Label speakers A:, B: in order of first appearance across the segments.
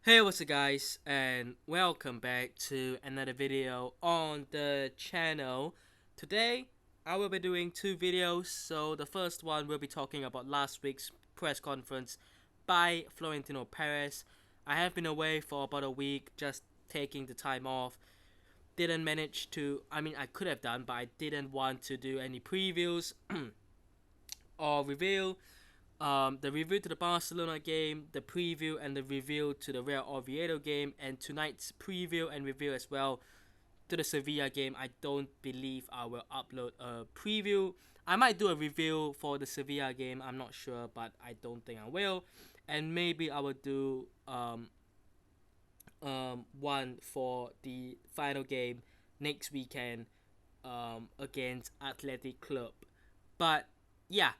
A: Hey, what's up guys, and welcome back to another video on the channel. Today I will be doing two videos. So the first one will be talking about last week's press conference by Florentino Perez. I have been away for about a week, just taking the time off. Didn't manage to, I could have done, but I didn't want to do any previews or review. The review to the Barcelona game, the preview and the review to the Real Oviedo game, and tonight's preview and review as well to the Sevilla game. I don't believe I will upload a preview. I might do a review for the Sevilla game, I'm not sure, but I don't think I will. And maybe I will do one for the final game next weekend against Athletic Club. But yeah,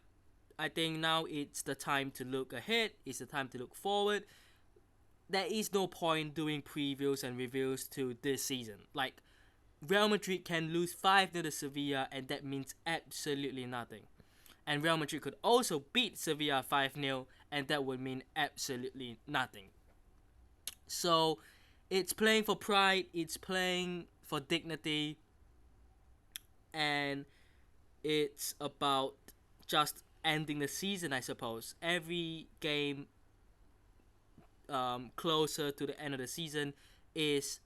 A: I think now it's the time to look ahead. It's the time to look forward. There is no point doing previews and reviews to this season. Like, Real Madrid can lose 5-0 to Sevilla, and that means absolutely nothing. And Real Madrid could also beat Sevilla 5-0, and that would mean absolutely nothing. So, it's playing for pride, it's playing for dignity, and it's about just ending the season, I suppose. Every game closer to the end of the season is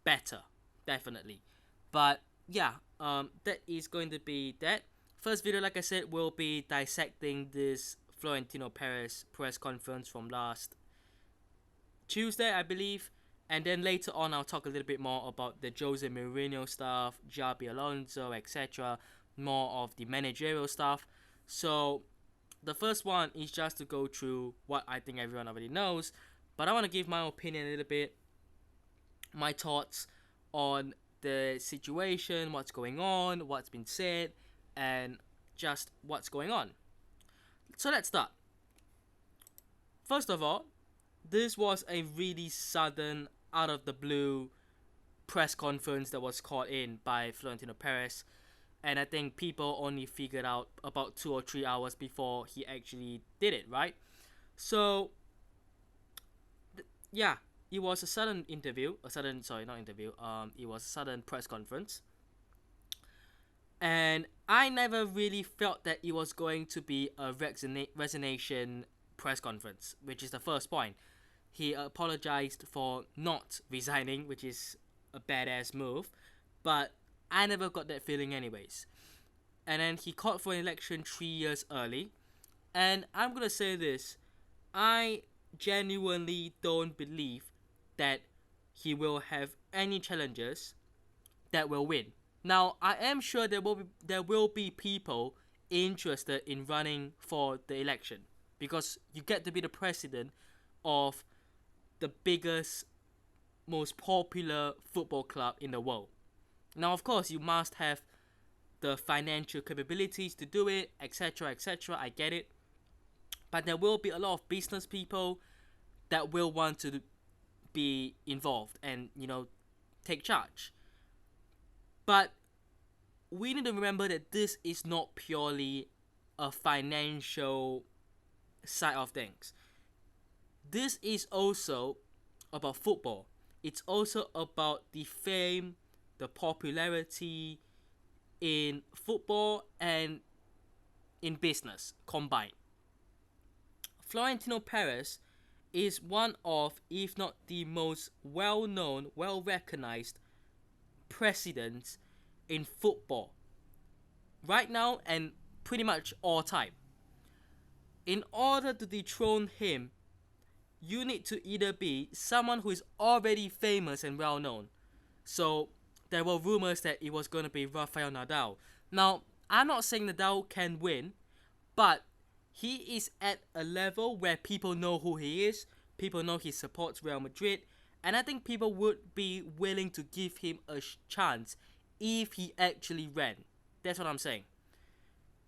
A: better, definitely. But yeah, that is going to be that. First video, like I said, will be dissecting this Florentino Perez press conference from last Tuesday, I believe. And then later on, I'll talk a little bit more about the Jose Mourinho stuff, Xabi Alonso, etc. More of the managerial stuff. So the first one is just to go through what I think everyone already knows, but I want to give my opinion a little bit, my thoughts on the situation, what's going on, what's been said, and just what's going on. So let's start. First of all, this was a really sudden, out of the blue press conference that was called in by Florentino Perez, and I think people only figured out about 2 or 3 hours before he actually did it, right? So, yeah, it was a sudden interview, it was a sudden press conference, and I never really felt that it was going to be a resignation press conference, which is the first point. He apologized for not resigning, which is a badass move, but I never got that feeling anyways. And then he called for an election 3 years early. And I'm gonna say this, I genuinely don't believe that he will have any challengers that will win. Now, I am sure there will be people interested in running for the election, because you get to be the president of the biggest, most popular football club in the world. Now, of course, you must have the financial capabilities to do it, etc., etc. I get it. But there will be a lot of business people that will want to be involved and, take charge. But we need to remember that this is not purely a financial side of things. This is also about football. It's also about the fame, the popularity in football and in business combined. Florentino Perez is one of, if not the most well known, well recognized presidents in football right now and pretty much all time. In order to dethrone him, you need to either be someone who is already famous and well known. So there were rumors that it was going to be Rafael Nadal. Now, I'm not saying Nadal can win, but he is at a level where people know who he is, people know he supports Real Madrid, and I think people would be willing to give him a chance if he actually ran. That's what I'm saying.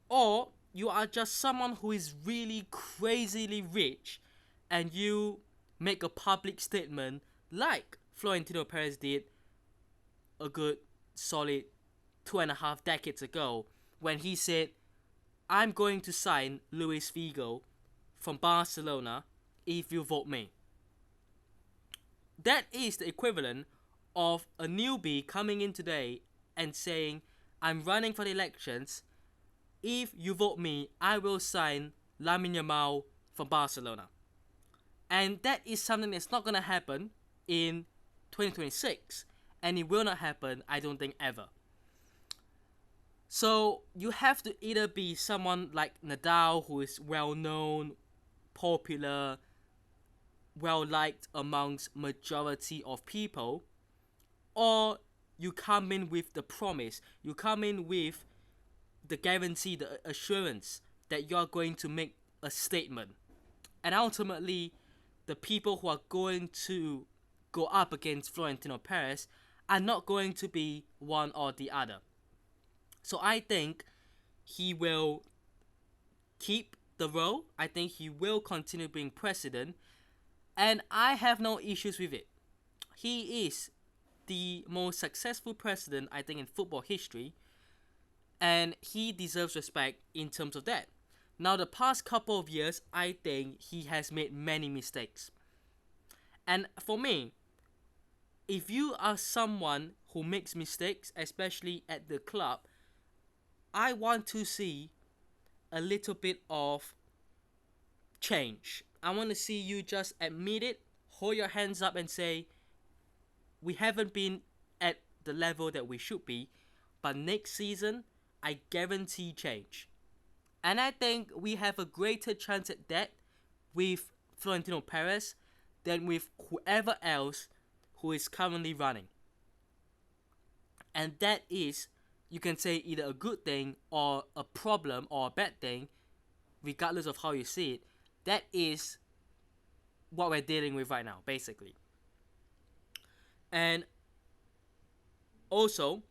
A: Or you are just someone who is really crazily rich and you make a public statement like Florentino Perez did a good solid 2.5 decades ago when he said, I'm going to sign Luis Figo from Barcelona if you vote me. that is the equivalent of a newbie coming in today and saying, I'm running for the elections. If you vote me, I will sign Lamine Yamal for Barcelona. And that is something that's not going to happen in 2026. And it will not happen, I don't think, ever. So you have to either be someone like Nadal, who is well known, popular, well liked amongst majority of people, or you come in with the promise, you come in with the guarantee, the assurance that you're going to make a statement. And ultimately, the people who are going to go up against Florentino Perez are not going to be one or the other. So I think he will keep the role. I think he will continue being president. And I have no issues with it. He is the most successful president, I think, in football history. And he deserves respect in terms of that. Now, the past couple of years, I think he has made many mistakes. And for me, if you are someone who makes mistakes, especially at the club, I want to see a little bit of change. I want to see you just admit it, hold your hands up and say, we haven't been at the level that we should be, but next season, I guarantee change. And I think we have a greater chance at that with Florentino Perez than with whoever else who is currently running. And that is, you can say, either a good thing or a problem or a bad thing, regardless of how you see it. That is what we're dealing with right now, basically. And also,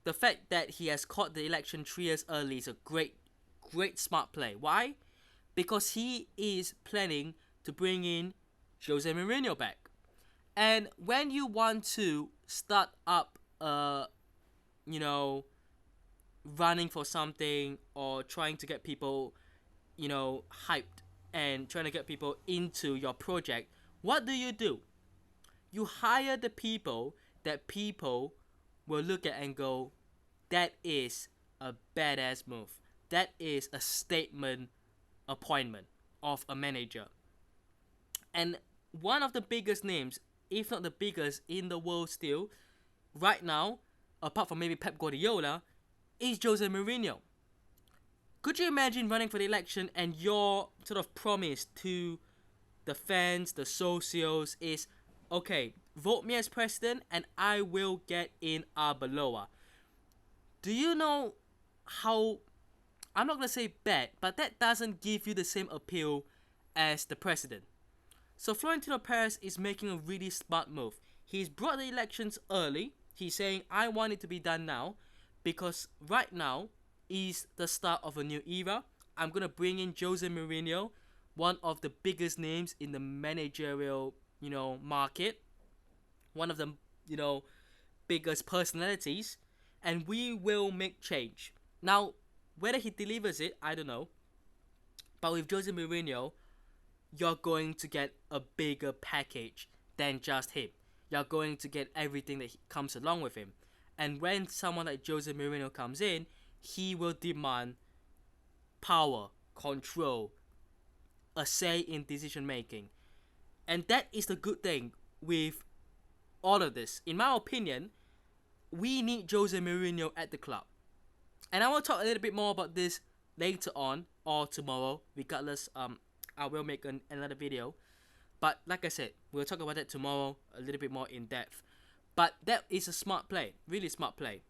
A: the fact that he has caught the election 3 years early is a great smart play. Why? Because he is planning to bring in Jose Mourinho back. And when you want to start up running for something or trying to get people, hyped and trying to get people into your project, what do? You hire the people that people will look at and go, that is a badass move. That is a statement appointment of a manager. And one of the biggest names, if not the biggest in the world still, right now, apart from maybe Pep Guardiola, is Jose Mourinho. Could you imagine running for the election and your sort of promise to the fans, the socios is, okay, vote me as president and I will get in Arbeloa. Do you know how, I'm not going to say bad, but that doesn't give you the same appeal as the president. So Florentino Perez is making a really smart move. He's brought the elections early. He's saying, I want it to be done now because right now is the start of a new era. I'm going to bring in Jose Mourinho, one of the biggest names in the managerial, market. One of the, biggest personalities. And we will make change. Now, whether he delivers it, I don't know. But with Jose Mourinho, you're going to get a bigger package than just him. You're going to get everything that comes along with him. And when someone like Jose Mourinho comes in, he will demand power, control, a say in decision making. And that is the good thing with all of this. In my opinion, we need Jose Mourinho at the club. And I will talk a little bit more about this later on or tomorrow. Regardless, I will make another video. But like I said, we'll talk about that tomorrow a little bit more in depth. But that is a smart play, really smart play.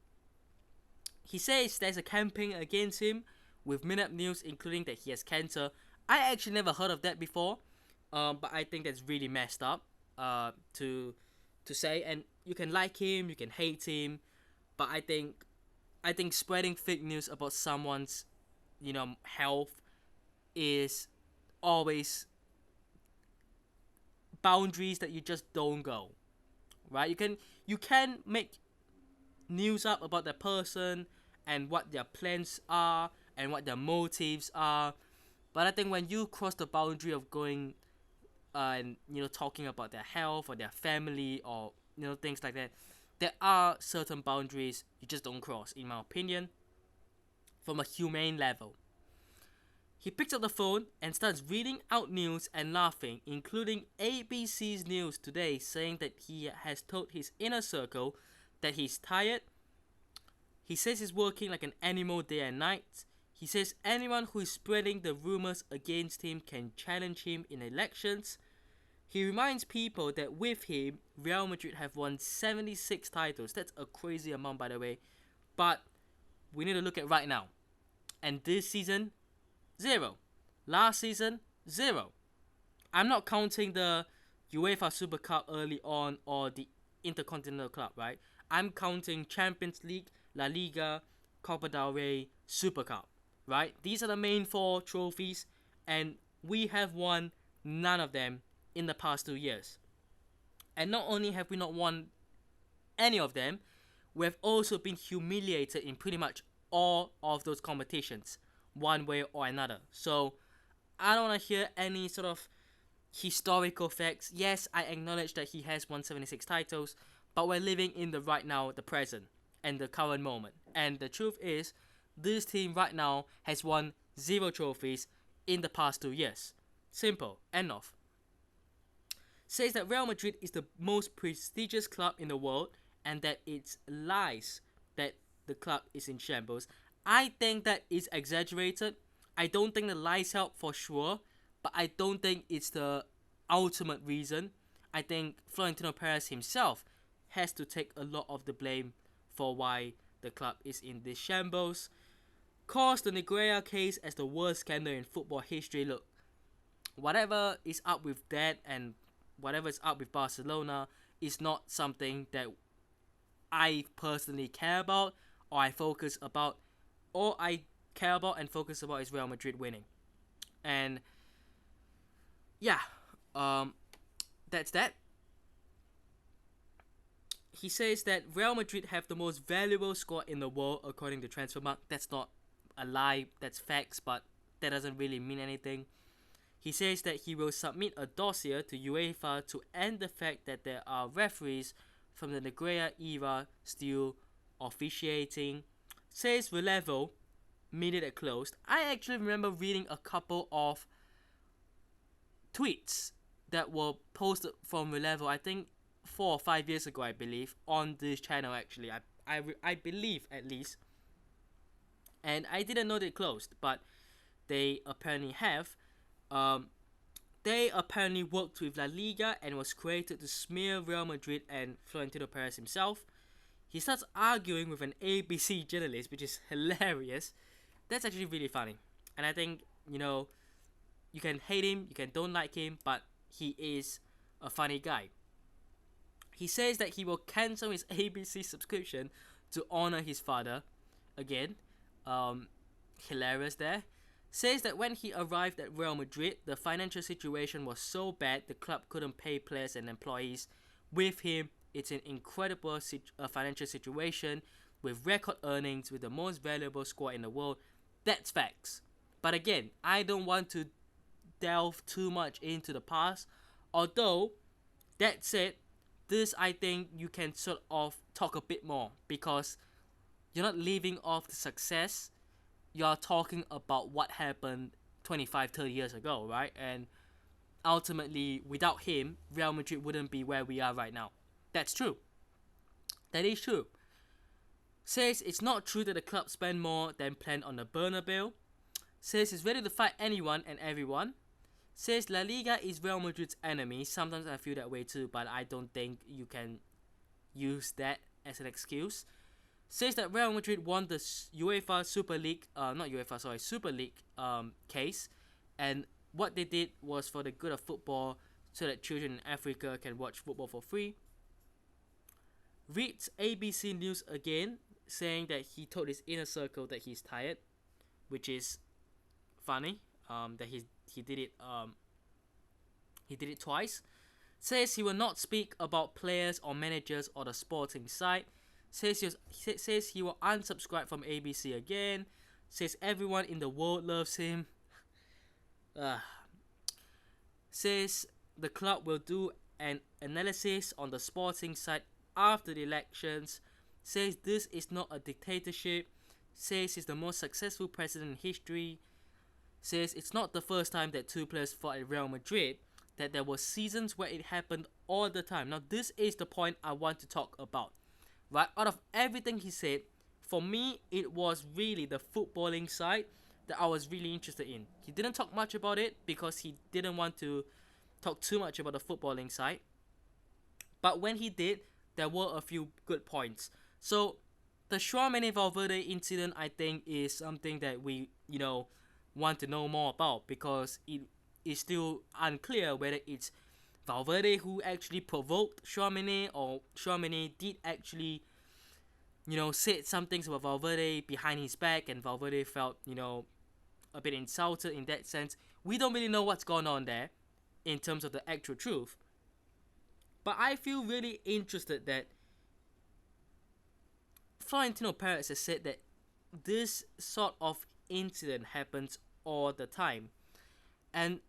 A: He says there's a campaign against him with made-up news, including that he has cancer. I actually never heard of that before, but I think that's really messed up to say. And you can like him, you can hate him, but I think spreading fake news about someone's health is always boundaries that you just don't go, right? You can make news up about that person and what their plans are and what their motives are, but I think when you cross the boundary of going and talking about their health or their family or things like that, there are certain boundaries you just don't cross, in my opinion, from a humane level. He picks up the phone and starts reading out news and laughing, including ABC's news today, saying that he has told his inner circle that he's tired. He says he's working like an animal day and night. He says anyone who is spreading the rumors against him can challenge him in elections. He reminds people that with him, Real Madrid have won 76 titles. That's a crazy amount, by the way. But we need to look at right now. And this season, 0. Last season, 0. I'm not counting the UEFA Super Cup early on or the Intercontinental Cup, right? I'm counting Champions League, La Liga, Copa del Rey, Super Cup, right? These are the main 4 trophies, and we have won none of them in the past 2 years. And not only have we not won any of them, we have also been humiliated in pretty much all of those competitions, one way or another. So I don't want to hear any sort of historical facts. Yes, I acknowledge that he has won 76 titles, but we're living in the right now, the present, and the current moment. And the truth is, this team right now has won 0 trophies in the past 2 years. Simple. End of. Says that Real Madrid is the most prestigious club in the world and that it's lies that the club is in shambles. I think that is exaggerated. I don't think the lies help for sure, but I don't think it's the ultimate reason. I think Florentino Perez himself has to take a lot of the blame for why the club is in this shambles. Calls the Negreira case as the worst scandal in football history. Look, whatever is up with that and whatever is up with Barcelona is not something that I personally care about or I focus about. All I care about and focus about is Real Madrid winning. And yeah, that's that. He says that Real Madrid have the most valuable squad in the world according to Transfermarkt. That's not a lie, that's facts, but that doesn't really mean anything. He says that he will submit a dossier to UEFA to end the fact that there are referees from the Negreira era still officiating. Says Relevo, minute it closed. I actually remember reading a couple of tweets that were posted from Relevo, I think 4 or 5 years ago, I believe, on this channel actually. I believe at least. And I didn't know they closed, but they apparently have. They apparently worked with La Liga and was created to smear Real Madrid and Florentino Perez himself. He starts arguing with an ABC journalist, which is hilarious. That's actually really funny. And I think, you can hate him, you can don't like him, but he is a funny guy. He says that he will cancel his ABC subscription to honor his father. Again, hilarious there. Says that when he arrived at Real Madrid, the financial situation was so bad the club couldn't pay players and employees. With him, it's an incredible financial situation with record earnings, with the most valuable squad in the world. That's facts. But again, I don't want to delve too much into the past. Although, that said, this I think you can sort of talk a bit more because you're not leaving off the success. You're talking about what happened 25, 30 years ago, right? And ultimately, without him, Real Madrid wouldn't be where we are right now. That's true. That is true. Says it's not true that the club spent more than planned on the Bernabeu. Says it's ready to fight anyone and everyone. Says La Liga is Real Madrid's enemy. Sometimes I feel that way too, but I don't think you can use that as an excuse. Says that Real Madrid won the UEFA Super League, Super League case, and what they did was for the good of football, so that children in Africa can watch football for free. Reads ABC News again, saying that he told his inner circle that he's tired, which is funny. That he did it. He did it twice. Says he will not speak about players or managers or the sporting side. Says he will unsubscribe from ABC again. Says everyone in the world loves him. Says the club will do an analysis on the sporting side after the elections, says this is not a dictatorship, says he's the most successful president in history, says it's not the first time that two players fought at Real Madrid, that there were seasons where it happened all the time. Now this is the point I want to talk about. Right, out of everything he said, for me it was really the footballing side that I was really interested in. He didn't talk much about it because he didn't want to talk too much about the footballing side. But when he did, there were a few good points. So the Tchouaméni Valverde incident, I think, is something that we, want to know more about, because it is still unclear whether it's Valverde who actually provoked Tchouaméni, or Tchouaméni did actually, said some things about Valverde behind his back, and Valverde felt, a bit insulted in that sense. We don't really know what's going on there in terms of the actual truth. But I feel really interested that Florentino Perez has said that this sort of incident happens all the time. And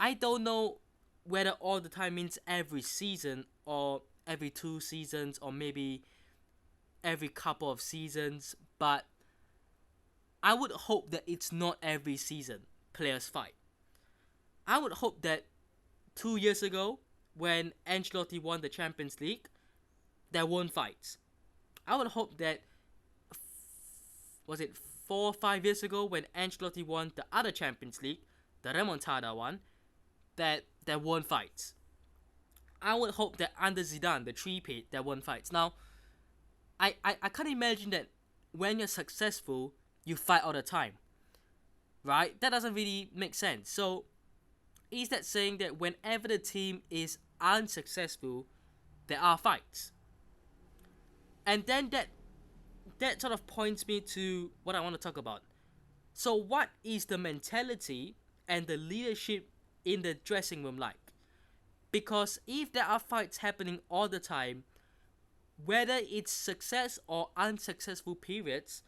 A: I don't know whether all the time means every season, or every 2 seasons, or maybe every couple of seasons, but I would hope that it's not every season players fight. I would hope that 2 years ago, when Ancelotti won the Champions League, there weren't fights. I would hope that, was it 4 or 5 years ago, when Ancelotti won the other Champions League, the remontada one, that there weren't fights. I would hope that under Zidane, the three-peat, there weren't fights. Now, I can't imagine that when you're successful, you fight all the time. Right? That doesn't really make sense. So, is that saying that whenever the team is unsuccessful, there are fights? And then that sort of points me to what I want to talk about. So what is the mentality and the leadership in the dressing room like? Because if there are fights happening all the time, whether it's success or unsuccessful periods,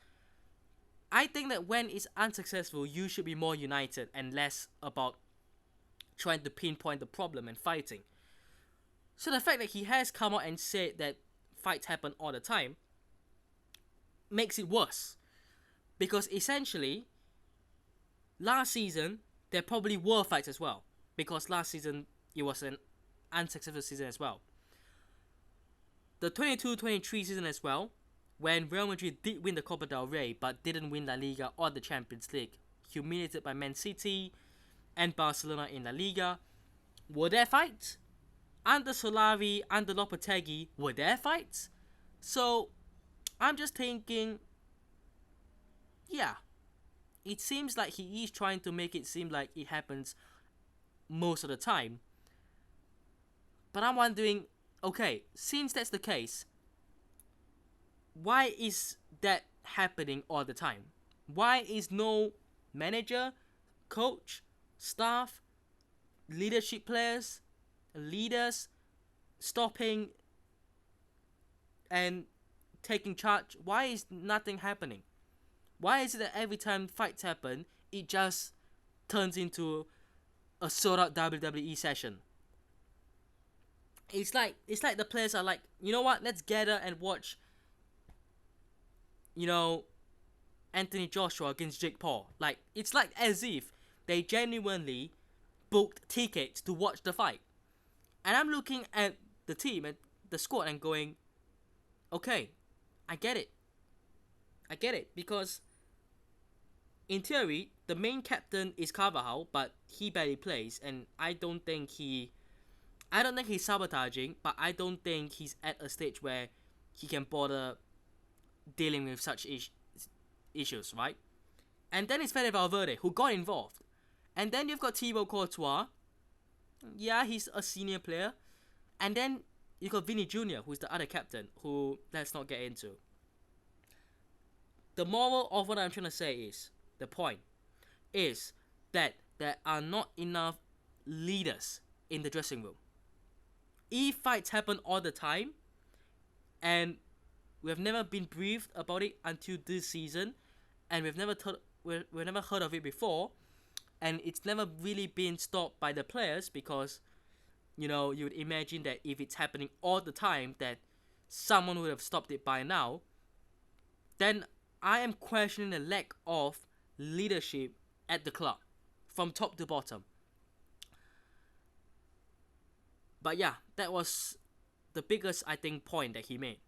A: I think that when it's unsuccessful, you should be more united and less about trying to pinpoint the problem and fighting. So the fact that he has come out and said that fights happen all the time makes it worse. Because essentially, last season, there probably were fights as well. Because last season, it was an unsuccessful season as well. The 22-23 season as well, when Real Madrid did win the Copa del Rey but didn't win La Liga or the Champions League, humiliated by Man City and Barcelona in La Liga, were there fights? Under Solari, under Lopetegui, were there fights? So, I'm just thinking, yeah, it seems like he is trying to make it seem like it happens most of the time. But I'm wondering, okay, since that's the case, why is that happening all the time? Why is no manager, coach, staff, leadership players, leaders stopping and taking charge? Why is nothing happening? Why is it that every time fights happen, it just turns into a sold out WWE session? It's like the players are like, you know what, let's gather and watch, Anthony Joshua against Jake Paul. Like, it's like as if they genuinely booked tickets to watch the fight. And I'm looking at the team and the squad and going, okay, I get it. Because in theory, the main captain is Carvajal, but he barely plays, and I don't think he's sabotaging, but I don't think he's at a stage where he can bother dealing with such issues, right? And then it's Fede Valverde, who got involved. And then you've got Thibaut Courtois. Yeah, he's a senior player. And then you got Vinny Jr., who's the other captain, who let's not get into. The moral of what I'm trying to say is, the point is that there are not enough leaders in the dressing room. If fights happen all the time, and we have never been briefed about it until this season, and we've never heard of it before, and it's never really been stopped by the players, because You would imagine that if it's happening all the time, that someone would have stopped it by now. Then I am questioning the lack of leadership at the club, from top to bottom. But yeah, that was the biggest, I think, point that he made.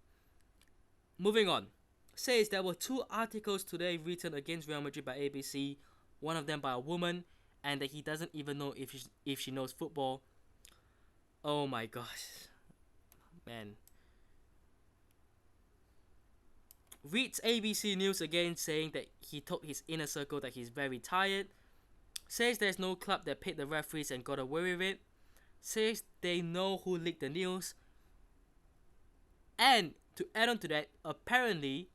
A: Moving on. Says there were 2 articles today written against Real Madrid by ABC, one of them by a woman, and that he doesn't even know if she knows football. Oh my gosh. Man. Reads ABC News again, saying that he told his inner circle that he's very tired. Says there's no club that paid the referees and got away with it. Says they know who leaked the news. And to add on to that, apparently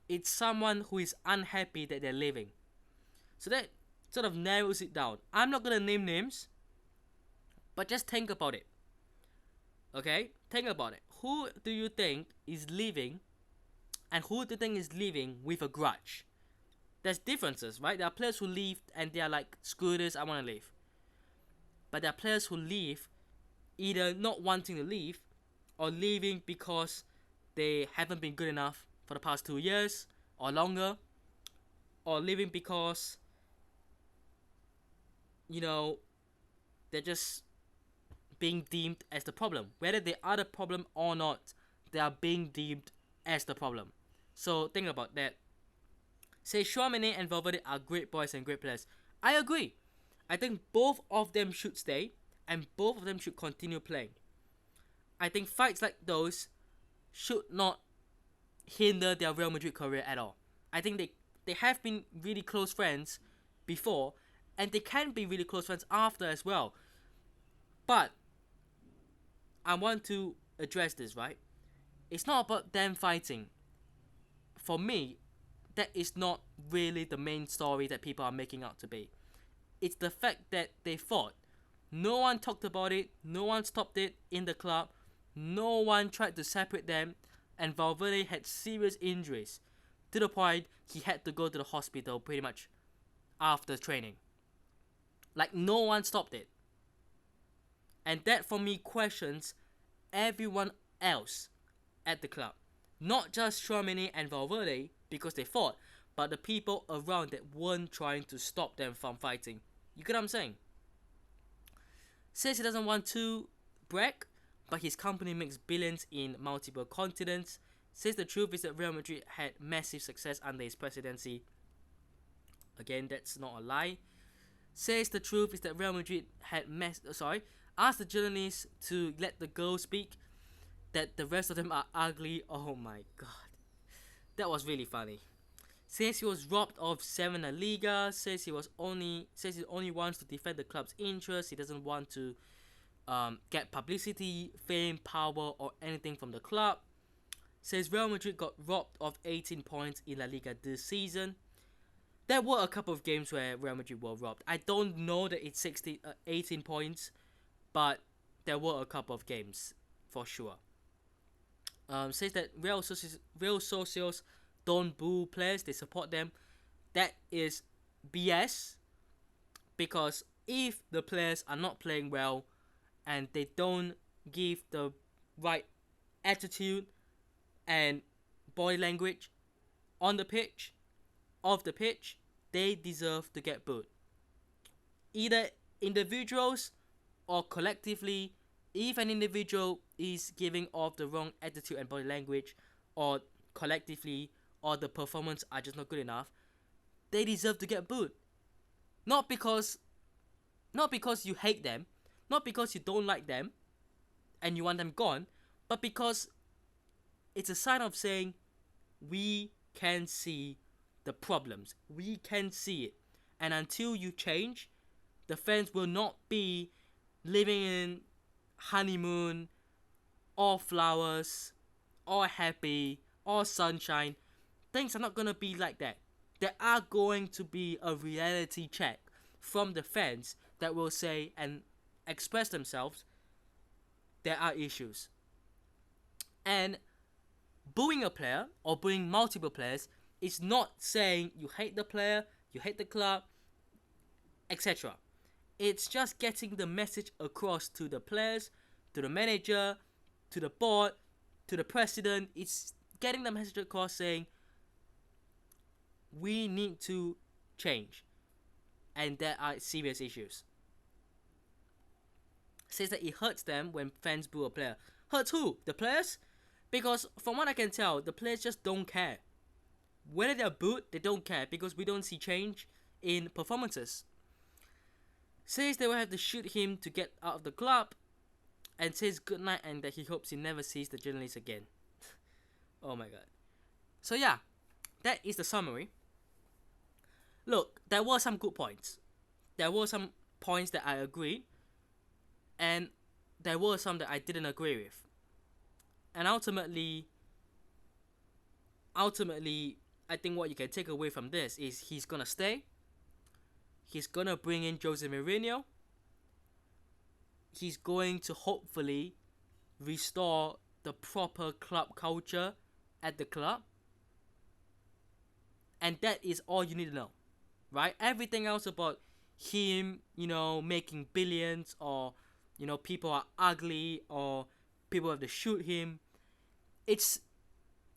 A: it's someone who is unhappy that they're leaving. So that sort of narrows it down. I'm not gonna name names, but just think about it. Okay? Think about it. Who do you think is leaving, and who do you think is leaving with a grudge? There's differences, right? There are players who leave and they are like, screw this, I want to leave. But there are players who leave either not wanting to leave or leaving because they haven't been good enough for the past 2 years or longer, or leaving because they're just being deemed as the problem. Whether they are the problem or not, they are being deemed as the problem. So think about that. Say Tchouaméni and Valverde are great boys and great players. I agree. I think both of them should stay and both of them should continue playing. I think fights like those should not hinder their Real Madrid career at all. I think they have been really close friends before, and they can be really close friends after as well. But I want to address this, right? It's not about them fighting. For me, that is not really the main story that people are making out to be. It's the fact that they fought. No one talked about it. No one stopped it in the club. No one tried to separate them. And Valverde had serious injuries, to the point he had to go to the hospital pretty much after training. Like, no one stopped it. And that, for me, questions everyone else at the club. Not just Tchouaméni and Valverde because they fought, but the people around that weren't trying to stop them from fighting. You get what I'm saying? Says he doesn't want to brag, but his company makes billions in multiple continents. Says the truth is that Real Madrid had massive success under his presidency. Again, that's not a lie. Says the truth is that Real Madrid had asked the journalists to let the girls speak, that the rest of them are ugly. Oh my god. That was really funny. Says he was robbed of 7 La Liga. Says he only wants to defend the club's interests. He doesn't want to get publicity, fame, power, or anything from the club. Says Real Madrid got robbed of 18 points in La Liga this season. There were a couple of games where Real Madrid were robbed. I don't know that it's 18 points, but there were a couple of games for sure. Says that Real Socios don't boo players, they support them. That is BS, because if the players are not playing well and they don't give the right attitude and body language on the pitch, off the pitch, they deserve to get booed. Either individuals or collectively. If an individual is giving off the wrong attitude and body language, or collectively, or the performance are just not good enough, they deserve to get booed. Not because you hate them, not because you don't like them and you want them gone, but because it's a sign of saying, we can see the problems, we can see it, and until you change, the fans will not be living in honeymoon, all flowers, all happy, all sunshine. Things are not going to be like that. There are going to be a reality check from the fans that will say and express themselves, there are issues. And booing a player or booing multiple players is not saying you hate the player, you hate the club, etc. It's just getting the message across to the players, to the manager, to the board, to the president. It's getting the message across saying we need to change, and there are serious issues. Says that it hurts them when fans boo a player. Hurts who? The players? Because from what I can tell, the players just don't care. Whether they're booed, they don't care because we don't see change in performances. Says they will have to shoot him to get out of the club, and says goodnight and that he hopes he never sees the journalist again. Oh my god. So yeah, that is the summary. Look, there were some good points. There were some points that I agreed, and there were some that I didn't agree with. And ultimately, I think what you can take away from this is he's gonna stay. He's gonna bring in Jose Mourinho. He's going to hopefully restore the proper club culture at the club. And that is all you need to know, right? Everything else about him, making billions, or, people are ugly, or people have to shoot him, it's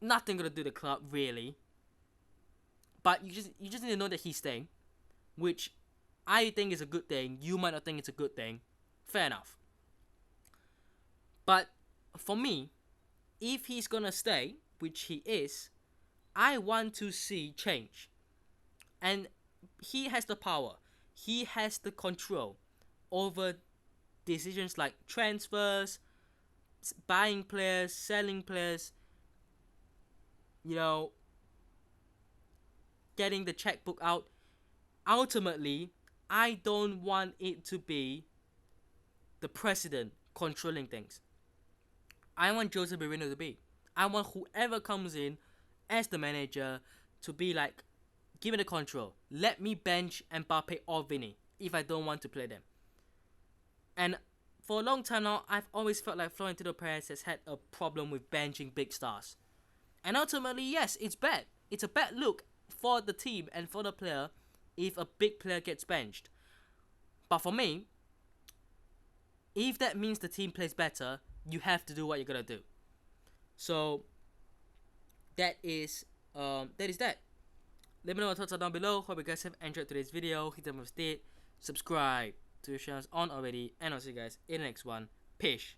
A: nothing gonna do the club, really. But you just need to know that he's staying, which I think is a good thing. You might not think it's a good thing. Fair enough. But for me, if he's gonna stay, which he is, I want to see change. And he has the power. He has the control over decisions like transfers, buying players, selling players, getting the checkbook out. Ultimately, I don't want it to be the president controlling things. I want Jose Mourinho to be. I want whoever comes in as the manager to be like, give me the control. Let me bench Mbappe or Vini if I don't want to play them. And for a long time now, I've always felt like Florentino Perez has had a problem with benching big stars. And ultimately, yes, it's bad. It's a bad look for the team and for the player if a big player gets benched. But for me, if that means the team plays better, you have to do what you're gonna do. So that is that. Let me know your thoughts down below. Hope you guys have enjoyed today's video. Hit the subscribe to the channels on already, and I'll see you guys in the next one. Peace.